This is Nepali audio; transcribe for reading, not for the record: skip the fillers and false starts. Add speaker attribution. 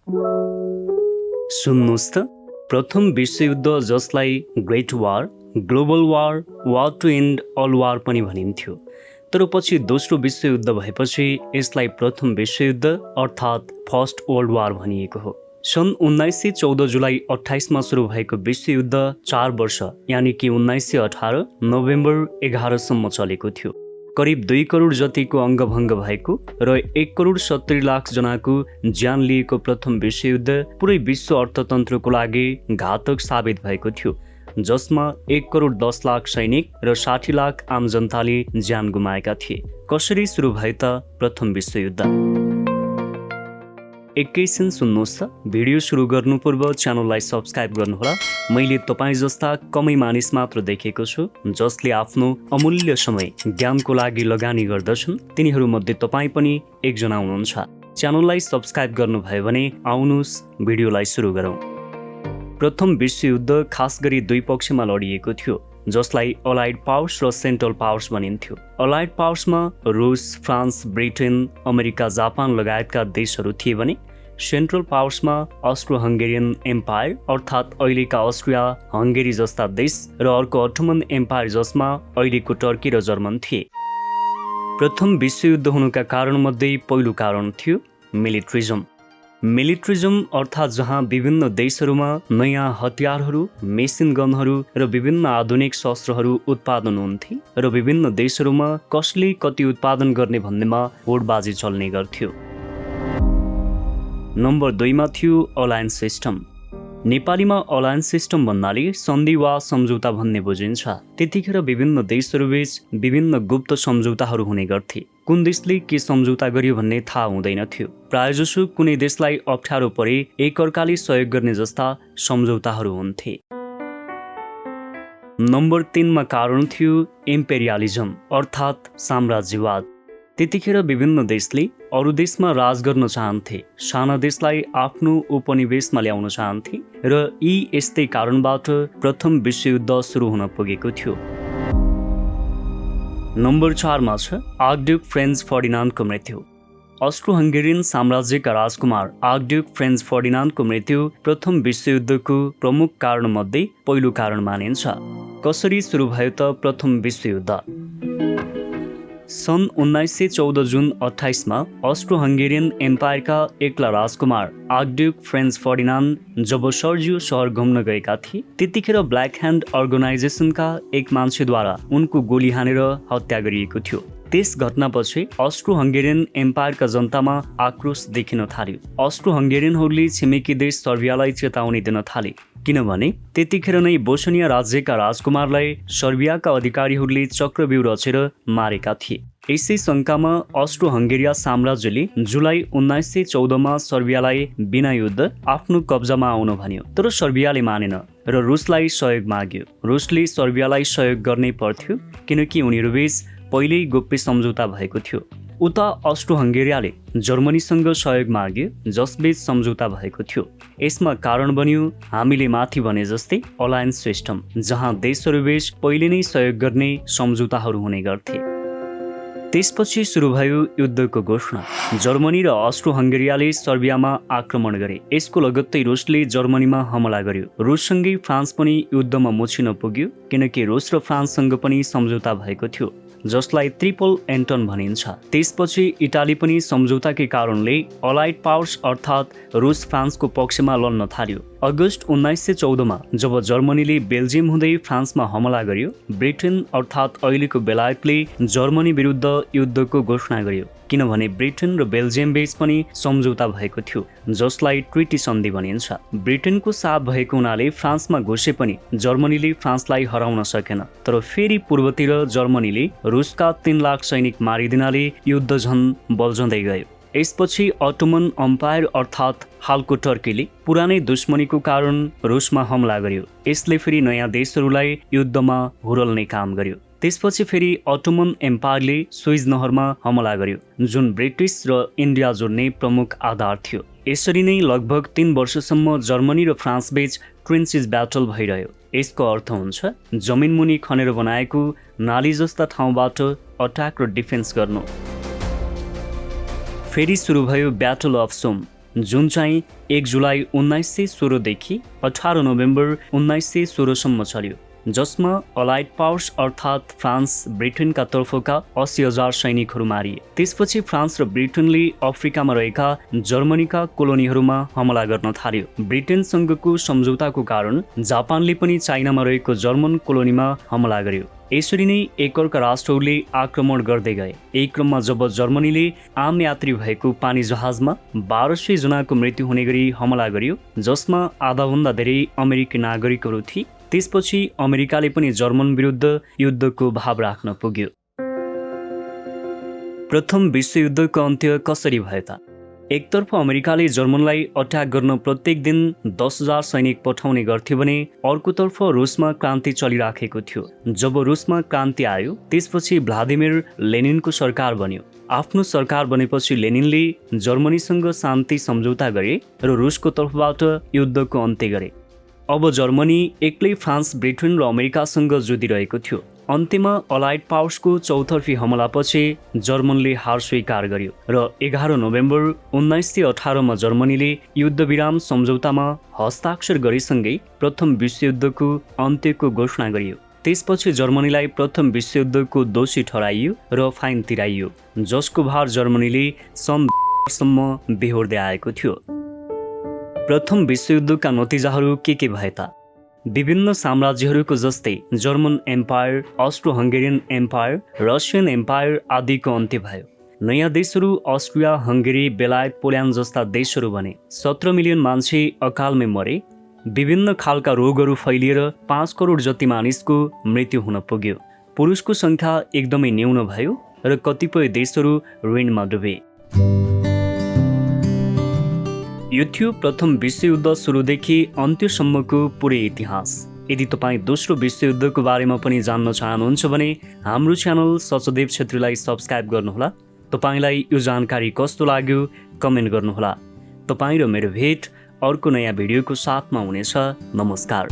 Speaker 1: सुन्नुहोस् त, प्रथम विश्वयुद्ध जसलाई great war, global war, war to end all war पनि भनिन्थ्यो, तर पछि दोस्रो विश्वयुद्ध भएपछि यसलाई प्रथम विश्वयुद्ध अर्थात् फर्स्ट वर्ल्ड वार भनिएको हो। सन् 1914 जुलाई 28 सुरु भएको विश्वयुद्ध 4 वर्ष यानि कि 1918 नोभेम्बर 11 सम्म चलेको थियो। करिब 2 करोड जतिको अङ्गभङ्ग भएको र 1 करोड 70 लाख जनाको ज्यान लिएको प्रथम विश्वयुद्ध पुरै विश्व अर्थतन्त्रको लागि घातक साबित भएको थियो, जसमा 1 करोड 10 लाख सैनिक र 60 लाख आम जनताले ज्यान गुमाएका थिए। कसरी सुरु भयो त प्रथम विश्वयुद्ध? एकैछिन सुन्नुहोस् त, भिडियो सुरु गर्नु पूर्व च्यानललाई सब्स्क्राइब गर्नुहोला। मैले तपाईँ जस्ता कमै मानिस मात्र देखेको छु जसले आफ्नो अमूल्य समय ज्ञानको लागि लगानी गर्दछन्। तिनीहरूमध्ये तपाईँ पनि एकजना हुनुहुन्छ। च्यानललाई सब्स्क्राइब गर्नुभयो भने आउनुहोस् भिडियोलाई सुरु गरौँ। प्रथम विश्वयुद्ध खास गरी 2 पक्षमा लडिएको थियो, जसलाई अलाइड पावर्स र सेन्ट्रल पावर्स भनिन्थ्यो। अलाइड पावर्समा रुस, फ्रान्स, ब्रिटेन, अमेरिका, जापान लगायतका देशहरू थिए भने सेन्ट्रल पावर्समा अस्ट्रो हङ्गेरियन एम्पायर अर्थात् अहिलेका अस्ट्रिया हङ्गेरी जस्ता देश र अर्को अटोमन एम्पायर जसमा अहिलेको टर्की र जर्मन थिए। प्रथम विश्वयुद्ध हुनुका कारणमध्ये पहिलो कारण थियो मिलिट्रिजम। मिलिट्रिजम अर्थात् जहाँ विभिन्न देशहरूमा नयाँ हतियारहरू, मेसिन गनहरू र विभिन्न आधुनिक शस्त्रहरू उत्पादन हुन्थे र विभिन्न देशहरूमा कसले कति उत्पादन गर्ने भन्नेमा होडबाजी चल्ने गर्थ्यो। नम्बर 2 मा थियो अलायन्स सिस्टम। नेपालीमा अलायन्स सिस्टम भन्नाले सन्धि वा सम्झौता भन्ने बुझिन्छ। त्यतिखेर विभिन्न देशहरूबीच विभिन्न गुप्त सम्झौताहरू हुने गर्थे। कुन देशले के सम्झौता गर्यो भन्ने थाहा हुँदैनथ्यो। प्रायजसो कुनै देशलाई अप्ठ्यारो परे एकअर्काले सहयोग गर्ने जस्ता सम्झौताहरू हुन्थे। नम्बर 3 मा कारण थियो इम्पेरियलिजम अर्थात् साम्राज्यवाद। त्यतिखेर विभिन्न देशले अरू देशमा राज गर्न चाहन्थे, साना देशलाई आफ्नो उपनिवेशमा ल्याउन चाहन्थे र यी यस्तै कारणबाट प्रथम विश्वयुद्ध सुरु हुन पुगेको थियो। नम्बर 4 मा छ आर्कड्युक फ्रेन्च फर्डिनान्डको मृत्यु। अस्ट्रो हङ्गेरियन साम्राज्यका राजकुमार आर्कड्युक फ्रेन्च फर्डिनान्डको मृत्यु प्रथम विश्वयुद्धको प्रमुख कारणमध्ये पहिलो कारण मानिन्छ। कसरी सुरु भयो त प्रथम विश्वयुद्ध? सन् 1914 जुन 28 मा अस्ट्रो हङ्गेरियन एम्पायरका एक्ला राजकुमार आर्कड्युक फ्रेन्च फर्डिनान्ड जब सर्जियो सहर घुम्न गएका थिए, त्यतिखेर ब्ल्याक ह्यान्ड अर्गनाइजेसनका एक मान्छेद्वारा उनको गोली हानेर हत्या गरिएको थियो। त्यस घटनापछि अस्ट्रो हङ्गेरियन एम्पायरका जनतामा आक्रोश देखिन थाल्यो। अस्ट्रो हङ्गेरियनहरूले छिमेकी देश सर्बियालाई चेतावनी दिन थाले, किनभने त्यतिखेर नै बोस्निया राज्यका राजकुमारलाई सर्बियाका अधिकारीहरूले चक्रव्यूह रचेर मारेका थिए। यसै शङ्कामा अस्ट्रो हङ्गेरिया साम्राज्यले जुलाई 1914 मा सर्बियालाई बिना युद्ध आफ्नो कब्जामा आउन भन्यो, तर सर्बियाले मानेन र रुसलाई सहयोग माग्यो। रुसले सर्बियालाई सहयोग गर्नै पर्थ्यो किनकि उनीहरूबीच पहिल्यै गोप्य सम्झौता भएको थियो। उता अस्ट्रो हङ्गेरियाले जर्मनीसँग सहयोग माग्यो, जसबीच सम्झौता भएको थियो। यसमा कारण बन्यो हामीले माथि भने जस्तै अलायन्स सिस्टम, जहाँ देशहरूबीच पहिले नै सहयोग गर्ने सम्झौताहरू हुने गर्थे। त्यसपछि सुरु भयो युद्धको घोषणा। जर्मनी र अस्ट्रो हङ्गेरियाले सर्बियामा आक्रमण गरे। यसको लगत्तै रुसले जर्मनीमा हमला गर्यो। रुससँगै फ्रान्स पनि युद्धमा मुछिन पुग्यो, किनकि रुस र फ्रान्ससँग पनि सम्झौता भएको थियो, जसलाई ट्रिपल एन्टन भनिन्छ। त्यसपछि इटाली पनि सम्झौताकै कारणले अलाइड पावर्स अर्थात् रुस फ्रान्सको पक्षमा लड्न थाल्यो। अगस्त 1914 मा जब जर्मनीले बेल्जियम हुँदै फ्रान्समा हमला गर्यो, ब्रिटेन अर्थात् अहिलेको बेलायतले जर्मनी विरुद्ध युद्धको घोषणा गर्यो, किनभने ब्रिटेन र बेल्जियम बीच पनि सम्झौता भएको थियो, जसलाई ट्रिटी सन्धि भनिन्छ। ब्रिटेनको साथ भएको हुनाले फ्रान्समा घुसे पनि जर्मनीले फ्रान्सलाई हराउन सकेन। तर फेरि पूर्वतिर जर्मनीले रुसका 3 लाख सैनिक मारिदिनाले युद्ध झन् बल्झँदै गयो। यसपछि अटोमन अम्पायर अर्थात् हालको टर्कीले पुरानै दुश्मनीको कारण रुसमा हमला गर्यो। यसले फेरि नयाँ देशहरूलाई युद्धमा हुरल्ने काम गर्यो। त्यसपछि फेरि अटोमन एम्पायरले स्विज नहरमा हमला गर्यो, जुन ब्रिटिस र इन्डिया जोड्ने प्रमुख आधार थियो। यसरी नै लगभग 3 वर्षसम्म जर्मनी र फ्रान्स बीच ट्रेन्चेस ब्याटल भइरह्यो। यसको अर्थ हुन्छ जमिन मुनि खनेर बनाएको नाली जस्ता ठाउँबाट अट्याक र डिफेन्स गर्नु। फेरि सुरु भयो ब्याटल अफ सोम। जुन चाहिँ 1 जुलाई 1916 देखि 18 नोभेम्बर 1916 सम्म चल्यो, जसमा अलाइड पावर्स अर्थात् फ्रान्स ब्रिटेनका तर्फका 80,000 सैनिकहरू मारिए। त्यसपछि फ्रान्स र ब्रिटेनले अफ्रिकामा रहेका जर्मनीका कोलोनीहरूमा हमला गर्न थाल्यो। ब्रिटेनसँगको सम्झौताको कारण जापानले पनि चाइनामा रहेको जर्मन कोलोनीमा हमला गर्यो। यसरी नै एकअर्का राष्ट्रहरूले आक्रमण गर्दै गए। यही क्रममा जब जर्मनीले आम यात्री भएको पानी जहाजमा 1200 जनाको मृत्यु हुने गरी हमला गर्यो, जसमा आधाभन्दा धेरै अमेरिकी नागरिकहरू थिए, त्यसपछि अमेरिकाले पनि जर्मन विरुद्ध युद्धको भाव राख्न पुग्यो। प्रथम विश्वयुद्धको अन्त्य कसरी भयो त? एकतर्फ अमेरिकाले जर्मनलाई अट्याक गर्न प्रत्येक दिन 10,000 सैनिक पठाउने गर्थ्यो भने अर्कोतर्फ रुसमा क्रान्ति चलिराखेको थियो। जब रुसमा क्रान्ति आयो, त्यसपछि भ्लादिमिर लेनिनको सरकार बन्यो। आफ्नो सरकार बनेपछि लेनिनले जर्मनीसँग शान्ति सम्झौता गरे र रुसको तर्फबाट युद्धको अन्त्य गरे। अब जर्मनी एक्लै फ्रान्स, ब्रिटेन र अमेरिकासँग जुधिरहेको थियो। अन्त्यमा अलाइड पावर्सको चौतर्फी हमलापछि जर्मनले हार स्वीकार गर्यो र 11 नोभेम्बर 1918 मा जर्मनीले युद्धविराम सम्झौतामा हस्ताक्षर गरेसँगै प्रथम विश्वयुद्धको अन्त्यको घोषणा गरियो। त्यसपछि जर्मनीलाई प्रथम विश्वयुद्धको दोषी ठहराइयो र फाइन तिराइयो, जसको भार जर्मनीले सन् सम्म बेहोर्दै आएको थियो। प्रथम विश्वयुद्धका नतिजाहरू के भए त? विभिन्न साम्राज्यहरूको जस्तै German empire, Austro Hungarian empire, Russian empire आदिको अन्त्य भयो। नयाँ देशहरू अस्ट्रिया, हङ्गेरी, बेलायत, पोल्यान्ड जस्ता देशहरू बने। 17 मिलियन मान्छे अकालमै मरे। विभिन्न खालका रोगहरू फैलिएर 5 करोड जति मानिसको मृत्यु हुन पुग्यो। पुरुषको सङ्ख्या एकदमै न्यून भयो र कतिपय देशहरू ऋणमा डुबे। यो थियो प्रथम विश्वयुद्ध सुरुदेखि अन्त्यसम्मको पुरै इतिहास। यदि तपाईँ दोस्रो विश्वयुद्धको बारेमा पनि जान्न चाहनुहुन्छ भने हाम्रो च्यानल सचदेव छेत्रीलाई सब्स्क्राइब गर्नुहोला। तपाईँलाई यो जानकारी कस्तो लाग्यो कमेन्ट गर्नुहोला। तपाईँ र मेरो भेट अर्को नयाँ भिडियोको साथमा हुनेछ। नमस्कार।